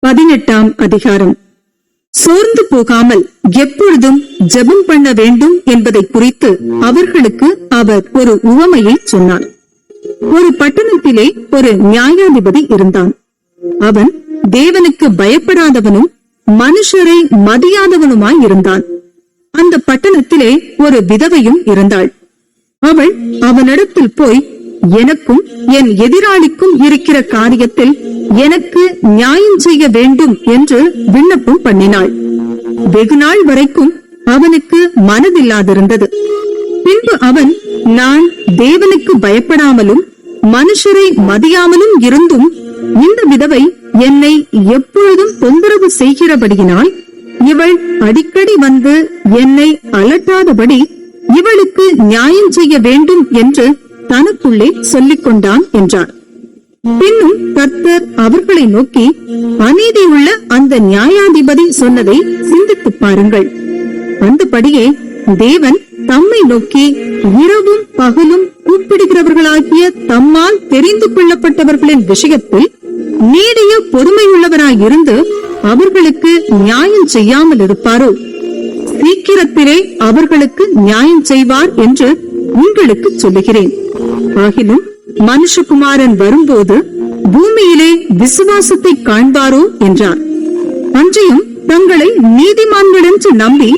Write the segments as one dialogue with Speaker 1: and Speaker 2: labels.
Speaker 1: 18ஆம் அதிகாரம். சோர்ந்து போகாமல் எப்பொழுதும் ஜெபம் பண்ண வேண்டும் என்பதை குறித்து அவர்களுக்கு அவர் ஒரு உவமையை சொன்னார். ஒரு பட்டணத்திலே ஒரு நியாயாதிபதி இருந்தான். அவன் தேவனுக்கு பயப்படாதவனும் மனுஷரை மதியாதவனுமாய் இருந்தான். அந்த பட்டணத்திலே ஒரு விதவையும் இருந்தாள். அவள் அவனிடத்தில் போய், எனக்கும் என் எதிராளிக்கும் இருக்கிற காரியத்தில் எனக்கு நியாயம் செய்ய வேண்டும் என்று விண்ணப்பம் பண்ணினாள். வெகுநாள் வரைக்கும் அவனுக்கு மனதில்லாதிருந்தது. பின்பு அவன், நான் தேவனுக்கு பயப்படாமலும் மனுஷரை மதியாமலும் இருந்தும் இந்த விதவை என்னை எப்பொழுதும் தொந்தரவு செய்கிறபடியினால் இவள் அடிக்கடி வந்து என்னை அலட்டாதபடி இவளுக்கு நியாயம் செய்ய வேண்டும் என்று தனக்குள்ளே சொல்லிக் கொண்டான் என்றார். பின்னும் கர்த்தர் அவர்களை நோக்கி, அநீதியுள்ள அந்த நியாயாதிபதி சொன்னதை சிந்தித்துப் பாருங்கள். அந்தபடியே தேவன் தம்மை நோக்கி இரவும் பகலும் கூப்பிடுகிறவர்களாகிய தம்மால் தெரிந்து கொள்ளப்பட்டவர்களின் விஷயத்தில் நீடிய பொறுமையுள்ளவராயிருந்து அவர்களுக்கு நியாயம் செய்யாமல் இருப்பாரோ? சீக்கிரத்திலே அவர்களுக்கு நியாயம் செய்வார் என்று உங்களுக்கு சொல்லுகிறேன். ஆகிலும் மனுஷகுமாரன் வரும்போது பூமியிலே விசுவாசத்தை காண்பாரோ என்றார். அன்றையும் தங்களை நீதிமான்கள் என்று நம்பி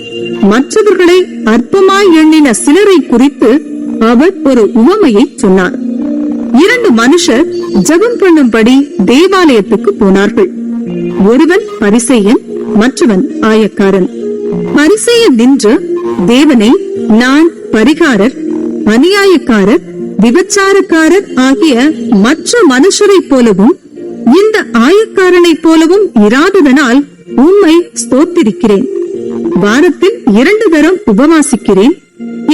Speaker 1: மற்றவர்களை அற்பமாய் எண்ணின சிலரை குறித்து அவர் ஒரு உவமையை சொன்னார். 2 மனுஷர் ஜெபம் பண்ணும்படி தேவாலயத்துக்கு போனார்கள். ஒருவன் பரிசேயன், மற்றவன் ஆயக்காரன். பரிசேயன் நின்று, தேவனே, நான் பரிகாரர், அநியாயக்காரர், விபச்சாரக்காரர் ஆகிய மற்ற மனுஷரை போலவும் இந்த ஆயக்காரனைப் போலவும் இராததனால் உம்மை ஸ்தோத்திரிக்கிறேன். வாரத்தில் 2 தரம் உபவாசிக்கிறேன்,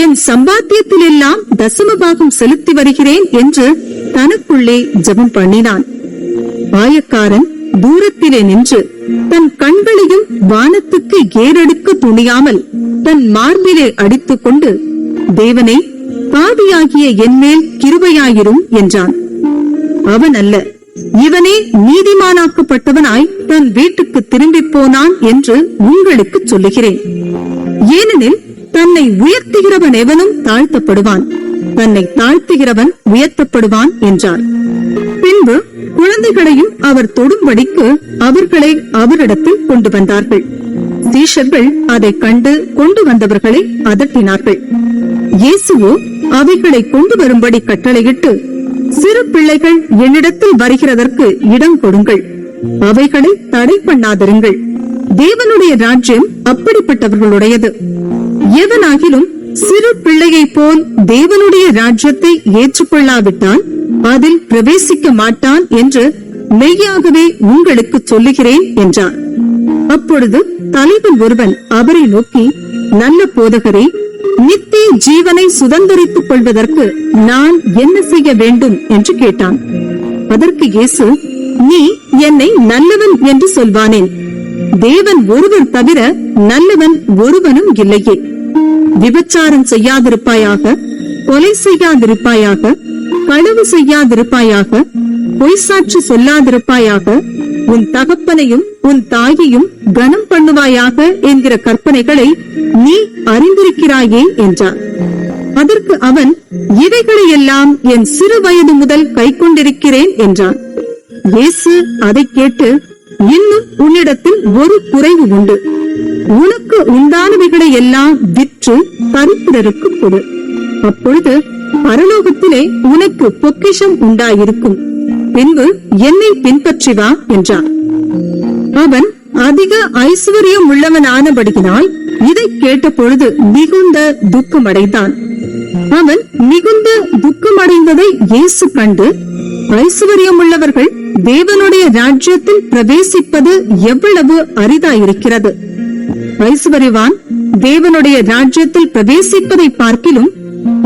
Speaker 1: என் சம்பாத்தியத்தில் எல்லாம் தசமபாகம் செலுத்தி வருகிறேன் என்று தனக்குள்ளே ஜெபம் பண்ணினான். ஆயக்காரன் தூரத்திலே நின்று தன் கண்களையும் வானத்துக்கு ஏறெடுக்க துணியாமல் தன் மார்பிலே அடித்துக் கொண்டு, தேவனே, பாவியாகிய என்மேல் கிருபையாயிரும் என்றான். அவன் அல்ல, இவனே நீதிமானாக்கப்பட்டவனாய் தன் வீட்டுக்கு திரும்பி போனான் என்று உங்களுக்கு சொல்லுகிறேன். ஏனெனில் தன்னை உயர்த்துகிறவன் எவனும் தாழ்த்தப்படுவான், தன்னை தாழ்த்துகிறவன் உயர்த்தப்படுவான் என்றார். பின்பு குழந்தைகளையும் அவர் தொடும்படிக்கு அவர்களை அவரிடத்தில் கொண்டு வந்தார்கள். சீஷர்கள் அதை கண்டு கொண்டு வந்தவர்களை அதட்டினார்கள். இயேசுவோ அவைகளை கொண்டு வரும்படி கட்டளையிட்டு, சிறு பிள்ளைகள் என்னிடத்தில் வருகிறதற்கு இடம் கொடுங்கள், அவைகளை தடை பண்ணாதிருங்கள், தேவனுடைய ராஜ்யம் அப்படிப்பட்டவர்களுடையது. எவனாகிலும் சிறு பிள்ளையை போல் தேவனுடைய ராஜ்யத்தை ஏற்றுக்கொள்ளாவிட்டால் அதில் பிரவேசிக்க மாட்டான் என்று மெய்யாகவே உங்களுக்கு சொல்லுகிறேன் என்றார். அப்பொழுது தலைவன் ஒருவன் அவரை நோக்கி, நல்ல போதகரே, நித்திய ஜீவனை சுதந்தரித்துக் கொள்வதற்கு நான் என்ன செய்ய வேண்டும் என்று கேட்டான். அதற்கு இயேசு, நீ என்னை நல்லவன் என்று சொல்வானேன்? தேவன் ஒருவர் தவிர நல்லவன் ஒருவனும் இல்லையே. விபச்சாரம் செய்யாதிருப்பாயாக, கொலை செய்யாதிருப்பாயாக, களவு செய்யாதிருப்பாயாக, பொய்சாட்சி சொல்லாதிருப்பாயாக, உன் தகப்பனையும் உன் தாயையும் கனம் பண்ணுவாயாக என்கிற கற்பனைகளை நீ அறிந்திருக்கிறாயே என்றார். அதற்கு அவன், இவைகளை எல்லாம் என் சிறு வயது முதல் கை கொண்டிருக்கிறேன் என்றான். இயேசு அதை கேட்டு, இன்னும் உன்னிடத்தில் ஒரு குறைவு உண்டு. உனக்கு உண்டானவைகளை எல்லாம் விற்று தரித்திரருக்கு கொடு, அப்பொழுது பரலோகத்திலே உனக்கு பொக்கிஷம் உண்டாயிருக்கும். பின்பு என்னை பின்பற்றி வா என்றார். அவன் அதிக ஐஸ்வர்யம் உள்ளவனானபடியினால் இதை கேட்ட பொழுது மிகுந்த துக்கமடைந்தான். அவன் மிகுந்த துக்கமடைந்ததை இயேசு கண்டு, ஐஸ்வர்யம் உள்ளவர்கள் தேவனுடைய ராஜ்யத்தில் பிரவேசிப்பது எவ்வளவு அரிதாயிருக்கிறது. ஐஸ்வர்யவான் தேவனுடைய ராஜ்யத்தில் பிரவேசிப்பதை பார்க்கிலும்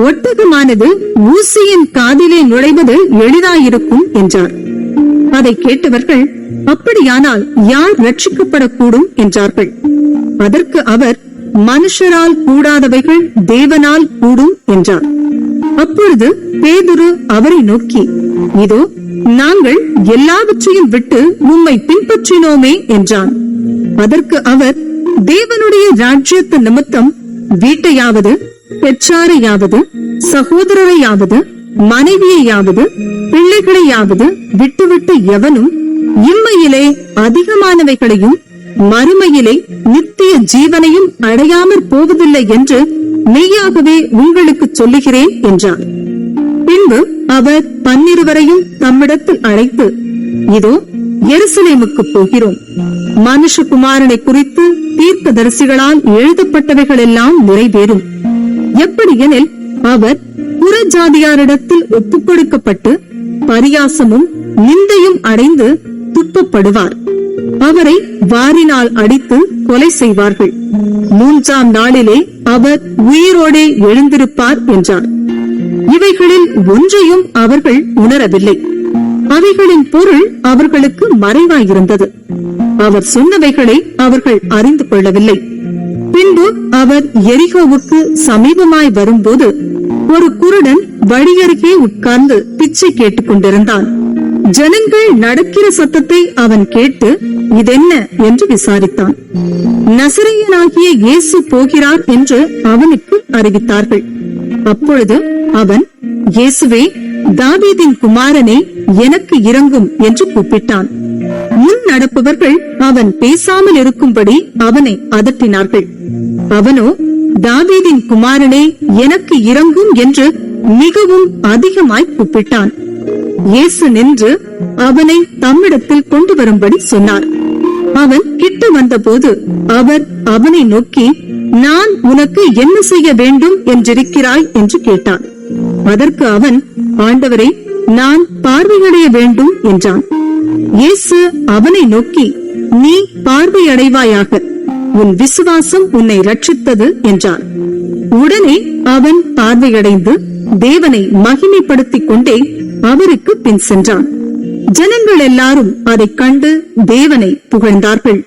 Speaker 1: ஒட்டகமானது ஊசியின் காதிலே நுழைவது எளிதாயிருக்கும் என்றார். அதை கேட்டவர்கள், அப்படியானால் யார் ரட்சிக்கப்படக்கூடும் என்றார்கள். அதற்கு அவர், மனுஷரால் கூடாதவைகள் தேவனால் கூடும் என்றார். அப்பொழுது பேதுரு அவரை நோக்கி, இதோ நாங்கள் எல்லாவற்றையும் விட்டு உம்மை பின்பற்றினோமே என்றான். அதற்கு அவர், தேவனுடைய ராஜ்யத்து நிமித்தம் வீட்டையாவது, பெற்றாரையாவது, சகோதரரையாவது, மனைவியையாவது, பிள்ளைகளையாவது விட்டுவிட்டு எவனும் இம்மையிலே அதிகமானவைகளையும் மறுமையிலே நித்திய ஜீவனையும் அடையாமற் போவதில்லை என்று மெய்யாகவே உங்களுக்கு சொல்லுகிறேன் என்றார். பின்பு அவர் 12 தம்மிடத்தில் அழைத்து, இதோ எருசலேமுக்கு போகிறோம், மனுஷகுமாரனை குறித்து தீர்க்கதரிசிகளால் எழுதப்பட்டவைகள் எல்லாம் நிறைவேறும். எப்படியெனில் அவர் புறஜாதியாரிடத்தில் ஒப்புக் கொடுக்கப்பட்டு பரியாசமும் நிந்தையும் அடைந்து துப்பப்படுவார். அவரை வாரினால் அடித்து கொலை செய்வார்கள். 3ஆம் நாளிலே அவர் உயிரோடே எழுந்திருப்பார் என்றார். இவைகளில் ஒன்றையும் அவர்கள் உணரவில்லை. அவைகளின் பொருள் அவர்களுக்கு மறைவாயிருந்தது. அவர் சொன்னவைகளை அவர்கள் அறிந்து கொள்ளவில்லை. பின்பு அவர் எரிகோவுக்கு சமீபமாய் வரும்போது ஒரு குருடன் வழியருகே உட்கார்ந்து பிச்சை கேட்டுக் கொண்டிருந்தான். ஜனங்கள் நடக்கிற சத்தத்தை அவன் கேட்டு இதென்ன என்று விசாரித்தான். நசரேயனாகிய இயேசு போகிறார் என்று அவனுக்கு அறிவித்தார்கள். அப்பொழுது அவன், இயேசுவே, தாவீதின் குமாரனே, எனக்கு இரங்கும் என்று கூப்பிட்டான். முன் நடப்பவர்கள் அவன் பேசாமல் இருக்கும்படி அவனை அதட்டினார்கள். அவனோ, தாவீதின் குமாரனே, எனக்கு இரங்கும் என்று மிகவும் அதிகமாய் கூப்பிட்டான். இயேசு நின்று அவனை தம்மிடத்தில் கொண்டு வரும்படி சொன்னார். அவன் கிட்ட வந்தபோது அவர் அவனை நோக்கி, நான் உனக்கு என்ன செய்ய வேண்டும் என்றிருக்கிறாய் என்று கேட்டான். அதற்கு அவன், ஆண்டவரே, நான் பார்வையடைய வேண்டும் என்றான். இயேசு அவனை நோக்கி, நீ பார்வையடைவாயாக, உன் விசுவாசம் உன்னை ரட்சித்தது என்றார். உடனே அவன் பார்வையடைந்து தேவனை மகிமைப்படுத்திக் கொண்டே அவருக்கு பின் சென்றான். ஜனங்கள் எல்லாரும் அதைக் கண்டு தேவனை புகழ்ந்தார்கள்.